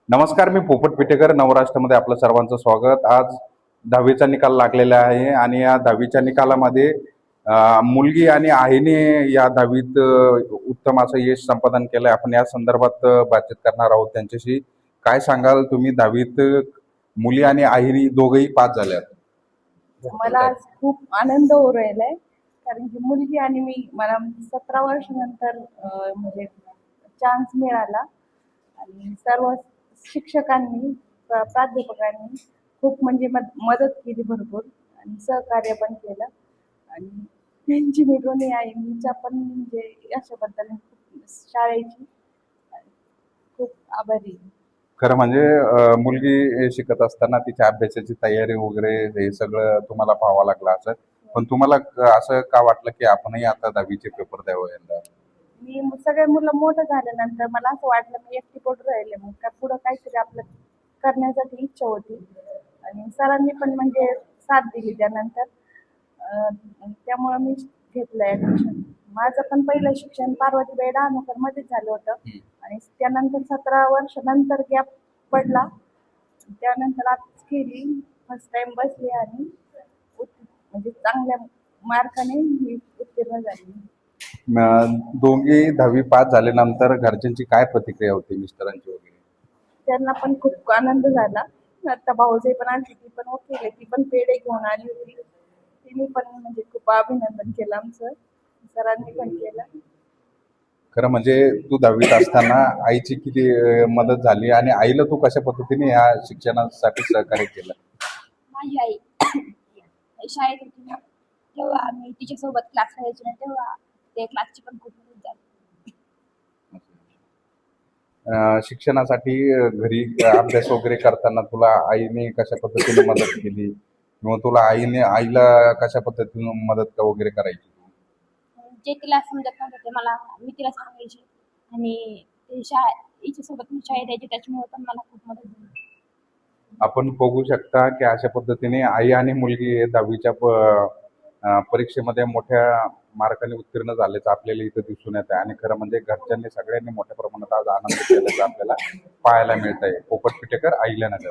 नमस्कार, मी पोपट पिटेकर. नवराष्ट्रामध्ये आपलं सर्वांचं स्वागत. आज 10वीचा निकाल लागलेला आहे आणि या 10वीच्या निकालामध्ये मुलगी आणि आईने या 10वीत उत्तम असं यश संपादन केलंय. आपण या संदर्भात बातचीत करणार आहोत त्यांच्याशी. काय सांगाल तुम्ही? 10वीत मुली आणि आईनी दोघंही पास झाल्यात. मला आज खूप आनंद होऊ राहिलाय, कारण की मुलगी आणि मला 17 वर्षानंतर म्हणजे चान्स मिळाला आणि सर्व शिक्षकांनी प्राध्यापकांनी खूप म्हणजे मदत केली भरपूर आणि सहकार्य पण केलं. आणि त्यांची मी दोन्ही आईच्या पण म्हणजे याच्याबद्दल खूप शाळेची खूप आभारी आहे. खरं म्हणजे मुलगी शिकत असताना तिच्या अभ्यासाची तयारी वगैरे हे सगळं तुम्हाला पाहावं लागलं असं. पण तुम्हाला असं का वाटलं की आपणही आता 10वीचे पेपर द्यावं यंदा? सगळे मुलं मोठं झाल्यानंतर मला असं वाटलं मी एकटी पडून राहिले, मग काय पुढं काहीतरी आपलं करण्यासाठी इच्छा होती आणि सरांनी पण म्हणजे साथ दिली त्यानंतर. त्यामुळं मी घेतलं ऍडमिशन. माझं पण पहिलं शिक्षण पार्वतीबाई डहाणूकर मध्येच झालं होतं आणि त्यानंतर 17 वर्ष नंतर गॅप पडला. त्यानंतर आताच केली, फर्स्ट टाइम बसली आणि म्हणजे चांगल्या मार्काने मी उत्तीर्ण झाली. दोघी 10वी पास झाल्यानंतर घरच्यांची काय प्रतिक्रिया होती, मिस्टरांची वगैरे? त्यांना पण खूप आनंद झाला. आता भाऊजाई पण आली, ती पण ओके, ती पण पेढे घेऊन आली होती. तिने पण म्हणजे खूप अभिनंदन केलं आमचं, सरांनी पण केलं. खरं म्हणजे तू 10वीत असताना आईची किती मदत झाली आणि आईला तू कशा पद्धतीने या शिक्षणासाठी सहकार्य केलं? माझी आई शाळेत होती ना, तेव्हा आम्ही तिच्यासोबत क्लास करायचो ना, तेव्हा ते क्लासची पण खूप मदत झाली. शिक्षणासाठी घरी अभ्यास वगैरे करताना तुला आईने कशा पद्धतीने मदत केली किंवा तुला आईला कशा पद्धतीने मदत वगैरे करायची? जे तिला समजत नव्हतं ते मी तिला सांगायची आणि ते हिच्यासोबत मी शाळेत यायची, त्याच्यामुळे पण मला खूप मदत झाली. आपण बघू शकता की अशा पद्धतीने आई आणि मुलगी हे 10वीच्या परीक्षेमध्ये मोठ्या मार्काने उत्तीर्ण झाल्याचं आपल्याला इथं दिसून येत आहे आणि खरं म्हणजे घरच्यांनी सगळ्यांनी मोठ्या प्रमाणात आज आनंद केल्याचं आपल्याला पाहायला मिळत आहे. पोपट पिटेकर, अहिल्यानगर.